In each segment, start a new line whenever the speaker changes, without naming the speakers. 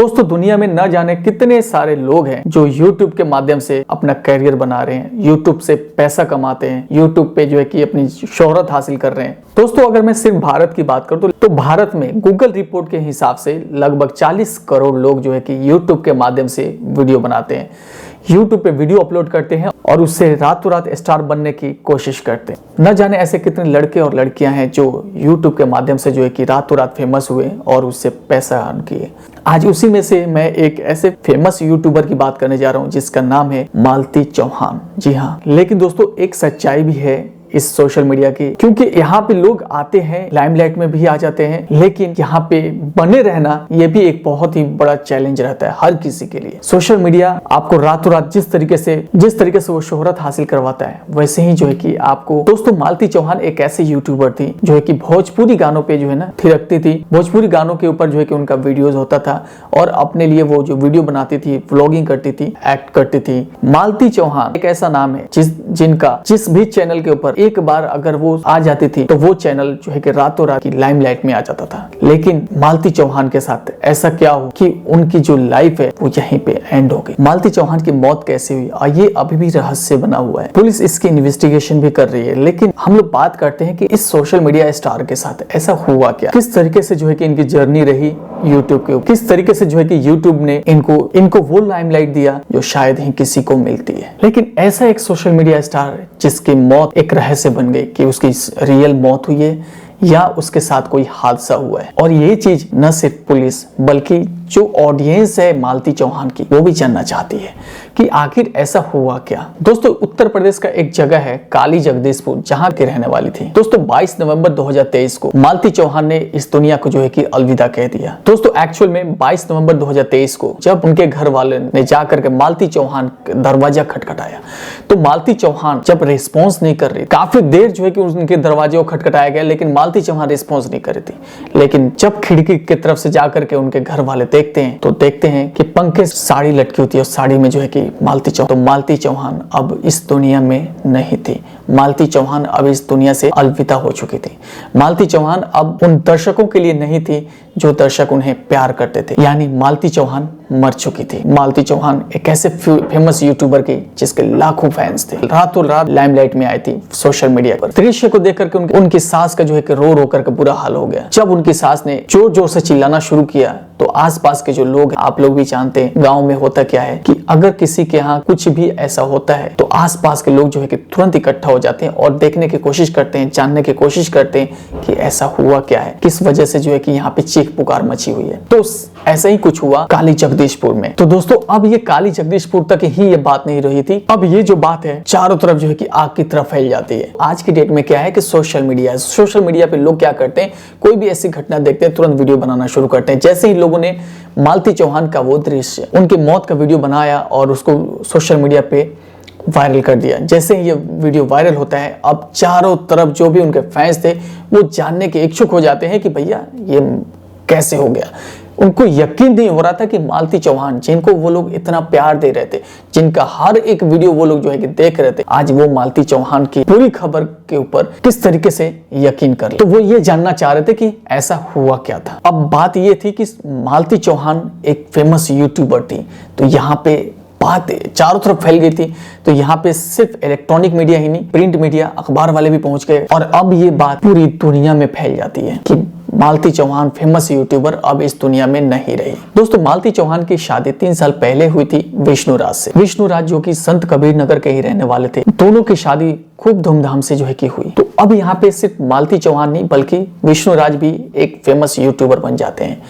दोस्तों दुनिया में न जाने कितने सारे लोग हैं जो YouTube के माध्यम से अपना करियर बना रहे हैं, YouTube से पैसा कमाते हैं, YouTube पे जो है कि अपनी शोहरत हासिल कर रहे हैं। दोस्तों अगर मैं सिर्फ भारत की बात करूं तो भारत में गूगल रिपोर्ट के हिसाब से लगभग 40 करोड़ लोग जो है कि YouTube के माध्यम से वीडियो बनाते हैं, YouTube पे वीडियो अपलोड करते हैं और उससे रातों रात स्टार बनने की कोशिश करते हैं। न जाने ऐसे कितने लड़के और लड़कियां हैं जो YouTube के माध्यम से जो है कि रातों रात फेमस हुए और उससे पैसा अर्न किए। आज उसी में से मैं एक ऐसे फेमस यूट्यूबर की बात करने जा रहा हूं जिसका नाम है मालती चौहान। जी हाँ, लेकिन दोस्तों एक सच्चाई भी है इस सोशल मीडिया की, क्योंकि यहाँ पे लोग आते हैं, लाइमलाइट में भी आ जाते हैं, लेकिन यहाँ पे बने रहना ये भी एक बहुत ही बड़ा चैलेंज रहता है हर किसी के लिए। सोशल मीडिया आपको रातों रात जिस तरीके से वो शोहरत हासिल करवाता है, वैसे ही जो है कि आपको दोस्तों मालती चौहान एक ऐसे यूट्यूबर थी जो है कि भोजपुरी गानों पे जो है ना थिरकती थी। भोजपुरी गानों के ऊपर जो है कि उनका वीडियोज होता था और अपने लिए वो जो वीडियो बनाती थी, व्लॉगिंग करती थी, एक्ट करती थी। मालती चौहान एक ऐसा नाम है जिनका जिस भी चैनल के ऊपर एक बार अगर वो आ जाती थी तो वो चैनल जो है कि रातों रात की लाइमलाइट में आ जाता था। लेकिन मालती चौहान के साथ ऐसा क्या हो कि उनकी जो लाइफ है वो यहीं पे एंड हो गई। मालती चौहान की मौत कैसे हुई और ये अभी भी रहस्य बना हुआ है। पुलिस इसकी इन्वेस्टिगेशन भी कर रही है, लेकिन हम लोग बात करते हैं कि इस सोशल मीडिया स्टार के साथ ऐसा हुआ क्या, किस तरीके से जो है कि इनकी जर्नी रही यूट्यूब के ऊपर, किस तरीके से जो है कि यूट्यूब ने इनको वो लाइमलाइट दिया जो शायद ही किसी को मिलती है। लेकिन ऐसा एक सोशल मीडिया स्टार जिसकी मौत एक रहस्य बन गई कि उसकी रियल मौत हुई है या उसके साथ कोई हादसा हुआ है, और ये चीज न सिर्फ पुलिस बल्कि जो ऑडियंस है मालती चौहान की वो भी जानना चाहती है कि आखिर ऐसा हुआ क्या। दोस्तों उत्तर प्रदेश का एक जगह है काली जगदीशपुर, जहां के रहने वाली थी। दोस्तों 22 नवंबर 2023 को मालती चौहान ने इस दुनिया को जो है कि अलविदा कह दिया। दोस्तों एक्चुअल में 22 नवंबर 2023 को जब उनके घर वाले ने जाकर के मालती चौहान दरवाजा खटखटाया तो मालती चौहान जब रिस्पॉन्स नहीं कर रही, काफी देर जो है कि उनके दरवाजे को खटखटाया गया लेकिन मालती चौहान रिस्पॉन्स नहीं कर रही थी। लेकिन जब खिड़की की तरफ से जाकर के उनके घर वाले देखते हैं तो देखते हैं कि पंखे साड़ी लटकी होती है और साड़ी में जो है कि मालती चौहान अब इस दुनिया में नहीं थी। मालती चौहान अब इस दुनिया से अलविदा हो चुकी थी। मालती चौहान अब उन दर्शकों के लिए नहीं थी जो दर्शक उन्हें प्यार करते थे, यानी मालती चौहान मर चुकी थी। मालती चौहान एक ऐसे फेमस यूट्यूबर की जिसके लाखों फैंस थे, रातों रात लाइमलाइट में आई थी सोशल मीडिया पर। दृश्य को देख करके उनकी सास का जो है कि रो रो करके बुरा हाल हो गया। जब उनकी सास ने जोर जोर से चिल्लाना शुरू किया तो आसपास के जो लोग हैं, आप लोग भी जानते हैं गांव में होता क्या है कि अगर किसी के यहाँ कुछ भी ऐसा होता है तो आसपास के लोग जो है कि तुरंत इकट्ठा हो जाते हैं और देखने की कोशिश करते हैं, जानने की कोशिश करते हैं कि ऐसा हुआ क्या है, किस वजह से जो है कि यहाँ पे चीख पुकार मची हुई है। तो ऐसा ही कुछ हुआ काली जगदीशपुर में। तो दोस्तों अब ये काली जगदीशपुर तक ही ये बात नहीं रही थी, अब ये जो बात है चारों तरफ जो है कि आग की तरफ फैल जाती है। आज की डेट में क्या है कि सोशल मीडिया पे लोग क्या करते हैं, कोई भी ऐसी घटना देखते हैं तुरंत वीडियो बनाना शुरू करते हैं। जैसे ही लोगों ने मालती चौहान का वो दृश्य, उनकी मौत का वीडियो बनाया और उसको सोशल मीडिया पे वायरल कर दिया, जैसे ही ये वीडियो वायरल होता है अब चारों तरफ जो भी उनके फैंस थे वो जानने के इच्छुक हो जाते हैं कि भैया ये कैसे हो गया। उनको यकीन नहीं हो रहा था कि मालती चौहान जिनको वो लोग इतना प्यार दे रहे थे, जिनका हर एक वीडियो वो लोग जो है कि देख रहे थे, आज वो मालती चौहान की पूरी खबर के ऊपर किस तरीके से यकीन कर ले। तो वो ये जानना चाह रहे थे कि ऐसा हुआ क्या था। अब बात ये थी कि मालती चौहान एक फेमस यूट्यूबर थी, तो यहाँ पे बात चारों तरफ फैल गई थी। तो यहाँ पे सिर्फ इलेक्ट्रॉनिक मीडिया ही नहीं, प्रिंट मीडिया, अखबार वाले भी पहुंच गए और अब ये बात पूरी दुनिया में फैल जाती है कि मालती चौहान फेमस यूट्यूबर अब इस दुनिया में नहीं रही। दोस्तों मालती चौहान की शादी 3 साल पहले हुई थी विष्णुराज से। विष्णुराज जो कि संत कबीर नगर के ही रहने वाले थे, दोनों की शादी खूब धूमधाम से जो है कि हुई। तो अब यहाँ पे सिर्फ मालती चौहान नहीं बल्कि विष्णुराज भी एक फेमस यूट्यूबर बन जाते हैं,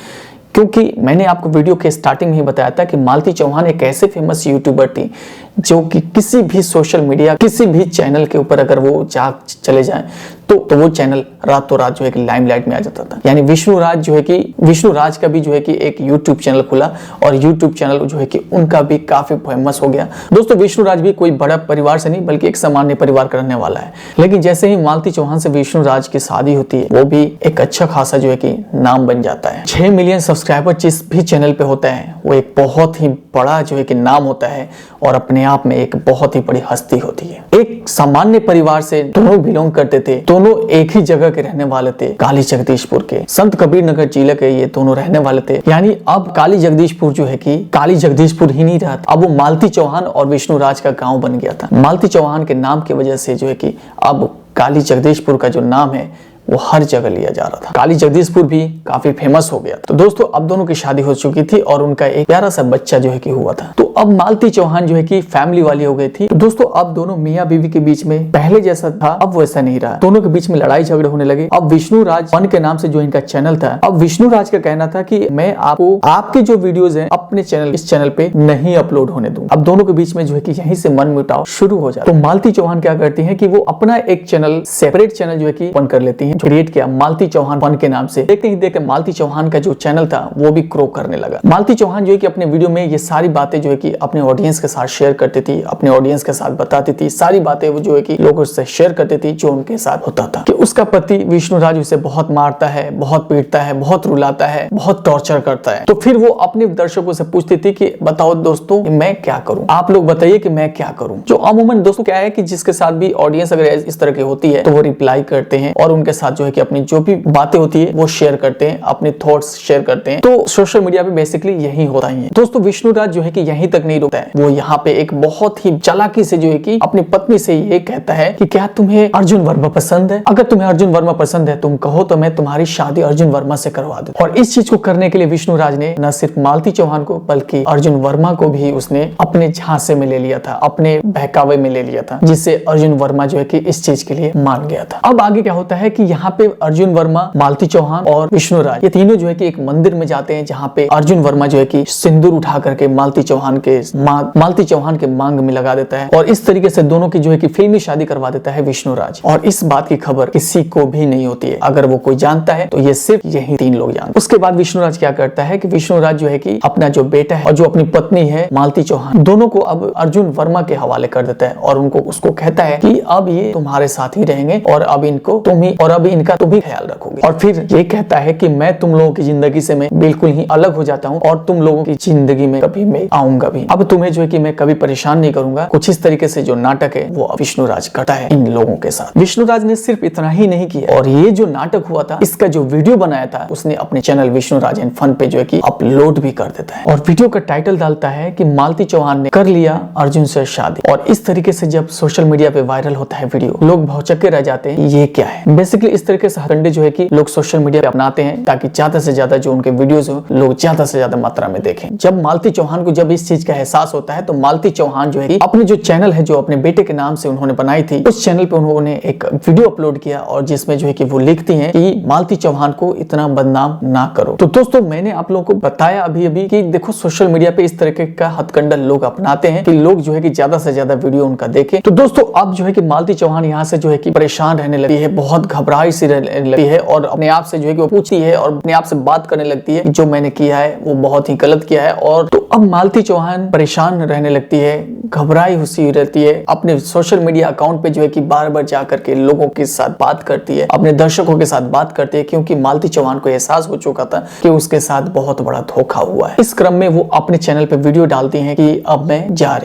क्योंकि मैंने आपको वीडियो के स्टार्टिंग में ही बताया था कि मालती चौहान एक ऐसे फेमस यूट्यूबर थी जो कि किसी भी सोशल मीडिया, किसी भी चैनल के ऊपर अगर वो चले जाएं तो वो चैनल रातों रात जो है कि लाइमलाइट में आ जाता था। यानी विष्णुराज का भी जो है कि एक यूट्यूब चैनल खुला और यूट्यूब चैनल जो है कि उनका भी काफी फेमस हो गया। दोस्तों विष्णुराज भी कोई बड़ा परिवार से नहीं बल्कि एक सामान्य परिवार का रहने वाला है, लेकिन जैसे ही मालती चौहान से विष्णुराज की शादी होती है वो भी एक अच्छा खासा जो है कि नाम बन जाता है। 6 मिलियन सब्सक्राइबर जिस भी चैनल पे होता है वो एक बहुत ही बड़ा जो है कि नाम होता है और अपने आप में एक बहुत ही बड़ी हस्ती होती है। एक सामान्य परिवार से दोनों बिलोंग करते थे, दोनों एक ही जगह के रहने वाले थे, काली जगदीशपुर के, संत कबीर नगर जिले के ये दोनों रहने वाले थे। यानी अब काली जगदीशपुर जो है कि काली जगदीशपुर ही नहीं रहा था, अब वो मालती चौहान और विष्णु राज का गांव बन गया था। मालती चौहान के नाम की वजह से जो है कि अब काली जगदीशपुर का जो नाम है वो हर जगह लिया जा रहा था। काली जगदीशपुर भी काफी फेमस हो गया था। तो दोस्तों अब दोनों की शादी हो चुकी थी और उनका एक प्यारा सा बच्चा जो है कि हुआ था। तो अब मालती चौहान जो है कि फैमिली वाली हो गई थी। तो दोस्तों अब दोनों मियाँ बीवी के बीच में पहले जैसा था अब वैसा नहीं रहा, दोनों के बीच में लड़ाई झगड़े होने लगे। अब विष्णु राज वन के नाम से जो इनका चैनल था, अब विष्णु राज का कहना था कि मैं आपको आपके जो वीडियोज हैं अपने चैनल इस चैनल पे नहीं अपलोड होने दूंगा। अब दोनों के बीच में जो है कि यहीं से मनमुटाव शुरू हो जाता है। तो मालती चौहान क्या करती है कि वो अपना एक चैनल, सेपरेट चैनल जो है कि ओपन कर लेती है, क्रिएट किया मालती चौहान वन के नाम से। देखते ही देखते मालती चौहान का जो चैनल था वो भी ग्रो करने लगा। मालती चौहान जो है कि अपने वीडियो में ये सारी बातें जो है कि अपने ऑडियंस के साथ शेयर करती थी, अपने ऑडियंस के साथ बताती थी, सारी बातें वो जो है कि लोगों से शेयर करती थी जो उनके साथ होता था। कि उसका पति विष्णु राज उसे बहुत मारता है, बहुत पीटता है, बहुत रुलाता है, बहुत टॉर्चर करता है। तो फिर वो अपने दर्शकों से पूछती थी कि बताओ दोस्तों मैं क्या करूं, आप लोग बताइए कि मैं क्या करूं। जो अमूमन दोस्तों क्या है कि जिसके साथ भी ऑडियंस अगर इस तरह की होती है तो वो रिप्लाई करते हैं और उनके साथ जो है कि अपनी जो भी बातें होती है वो शेयर करते हैं, अपने थॉट्स शेयर करते हैं। तो सोशल मीडिया पे बेसिकली यही होता ही है। दोस्तों विष्णु राज जो है कि यहीं तक नहीं रुकता है, वो यहाँ पे एक बहुत ही चालाकी से जो है कि अपनी पत्नी से ये कहता है कि क्या तुम्हें अर्जुन वर्मा पसंद है? अगर तुम्हें अर्जुन वर्मा पसंद है तुम कहो तो मैं तुम्हारी शादी अर्जुन वर्मा से करवा दूं। और इस चीज को करने के लिए विष्णु राज ने न सिर्फ मालती चौहान को बल्कि अर्जुन वर्मा को भी उसने अपने झांसे में ले लिया था, अपने बहकावे में ले लिया था, जिससे अर्जुन वर्मा जो है कि इस चीज के लिए मान गया था। अब आगे क्या होता है कि यहाँ पे अर्जुन वर्मा, मालती चौहान और विष्णु राज ये तीनों जो है कि एक मंदिर में जाते हैं, जहाँ पे अर्जुन वर्मा जो है कि सिंदूर उठा करके मालती चौहान के मांग में लगा देता है और इस तरीके से दोनों की जो है कि फिल्मी शादी करवा देता है विष्णु राज। और इस बात की खबर किसी को भी नहीं होती है, अगर वो कोई जानता है तो ये सिर्फ यही तीन लोग जानते हैं। उसके बाद विष्णु राज क्या करता है कि विष्णु राज जो है कि अपना जो बेटा है और जो अपनी पत्नी है मालती चौहान, दोनों को अब अर्जुन वर्मा के हवाले कर देता है और उसको कहता है कि अब ये तुम्हारे साथ ही रहेंगे और अब इनका तुम ही ख्याल रखोगे। और फिर ये कहता है कि मैं तुम लोगों की जिंदगी से मैं बिल्कुल ही अलग हो जाता हूँ और तुम लोगों की जिंदगी में कभी मैं आऊंगा भी, अब तुम्हें जो है कि मैं कभी परेशान नहीं करूंगा। कुछ इस तरीके से जो नाटक है वो विष्णु राज करता है इन लोगों के साथ। विष्णु राज ने सिर्फ इतना ही नहीं किया और ये जो नाटक हुआ था इसका जो वीडियो बनाया था उसने अपने channel Vishnu Raj and fun पे जो है कि अपलोड भी कर देता है और वीडियो का टाइटल डालता है कि मालती चौहान ने कर लिया अर्जुन से शादी। और इस तरीके से जब सोशल मीडिया पे वायरल होता है वीडियो, लोग भौचक्के रह जाते हैं ये क्या है। बेसिकली इस तरीके से हथकंडे जो है कि लोग सोशल मीडिया पे अपनाते हैं ताकि ज्यादा से ज्यादा जो उनके वीडियोस हो लोग ज्यादा से ज्यादा मात्रा में देखें। जब मालती चौहान को जब इस चीज का एहसास होता है तो मालती चौहान जो है कि अपने जो चैनल है जो अपने बेटे के नाम से उन्होंने बनाई थी उस चैनल पे उन्होंने एक वीडियो अपलोड किया और जिसमें जो है कि वो लिखती हैं कि मालती चौहान को इतना बदनाम ना करो। तो दोस्तों मैंने आप लोगों को बताया अभी कि देखो सोशल मीडिया पे इस तरीके का हथकंडा लोग अपनाते हैं कि लोग जो है कि ज्यादा से ज्यादा वीडियो उनका देखें। तो दोस्तों अब जो है कि मालती चौहान यहाँ से जो है कि परेशान रहने लगी है, बहुत घबराई सी रहने लगी है और अपने आप से जो है कि वो पूछती है और अपने आप से बात करने लगती है जो मैंने किया है वो बहुत ही गलत किया है। और तो अब मालती चौहान परेशान रहने लगती है, घबराई हुई रहती है, अपने सोशल मीडिया अकाउंट पे जो है कि बार बार जाकर के लोगों के साथ बात करती है, अपने दर्शकों के साथ बात करती है, क्योंकि मालती चौहान को एहसास हो चुका था कि उसके साथ बहुत बड़ा धोखा हुआ है। इस क्रम में वो अपने चैनल पे वीडियो डालती हैं कि अब मैं जा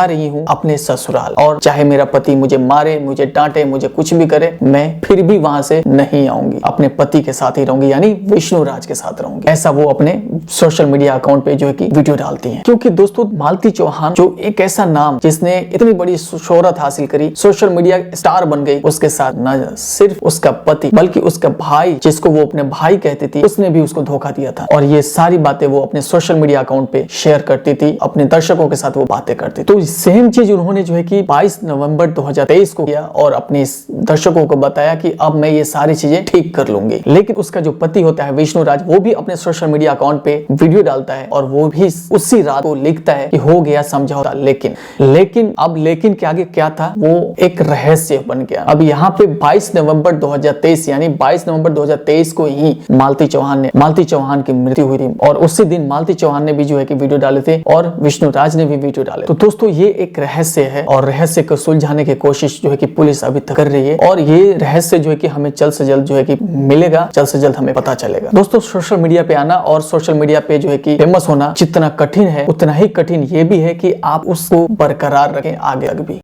रही हूँ अपने ससुराल और चाहे मेरा पति मुझे मारे, मुझे डांटे, मुझे कुछ भी करे, मैं फिर भी वहां से नहीं आऊंगी, अपने पति के साथ ही रहूंगी, यानी विष्णु राज के साथ रहूंगी। ऐसा वो अपने सोशल मीडिया अकाउंट पे जो है कि वीडियो डालती हैं। क्योंकि दोस्तों मालती चौहान जो एक ऐसा नाम जिसने इतनी बड़ी शोहरत हासिल करी, सोशल मीडिया स्टार बन गई, उसके साथ न सिर्फ उसका पति बल्कि उसका भाई, जिसको वो अपने भाई कहती थी, उसने भी उसको धोखा दिया था। और ये सारी बातें वो अपने सोशल मीडिया अकाउंट पे शेयर करती थी, अपने दर्शकों के साथ वो बातें करती। तो सेम चीज उन्होंने जो है कि 22 नवंबर 2023 को किया और अपने दर्शकों को बताया कि अब मैं ये सारी चीजें ठीक कर लूंगी। लेकिन उसका जो पति होता है विष्णु राज, वो भी अपने सोशल मीडिया अकाउंट पे वीडियो डालता है और वो भी उसी रात को लिखता है कि हो गया समझौता। लेकिन के आगे क्या था वो एक रहस्य बन गया। अब यहाँ पे 22 नवंबर 2023 यानी 22 नवंबर 2023 को ही मालती चौहान की मृत्यु हुई थी और उसी दिन मालती चौहान ने भी जो है कि वीडियो डाले थे और विष्णु राज ने भी वीडियो डाले। तो दोस्तों ये एक रहस्य है और रहस्य को सुलझाने की कोशिश जो है कि पुलिस अभी तक कर रही है और ये रहस्य जो है कि हमें जल्द से जल्द जो है कि मिलेगा, जल्द से जल्द हमें पता चलेगा। दोस्तों सोशल मीडिया पे आना और सोशल मीडिया पे जो है कि फेमस होना जितना कठिन है उतना ही कठिन ये भी है कि आप उसको बरकरार रखें आगे भी।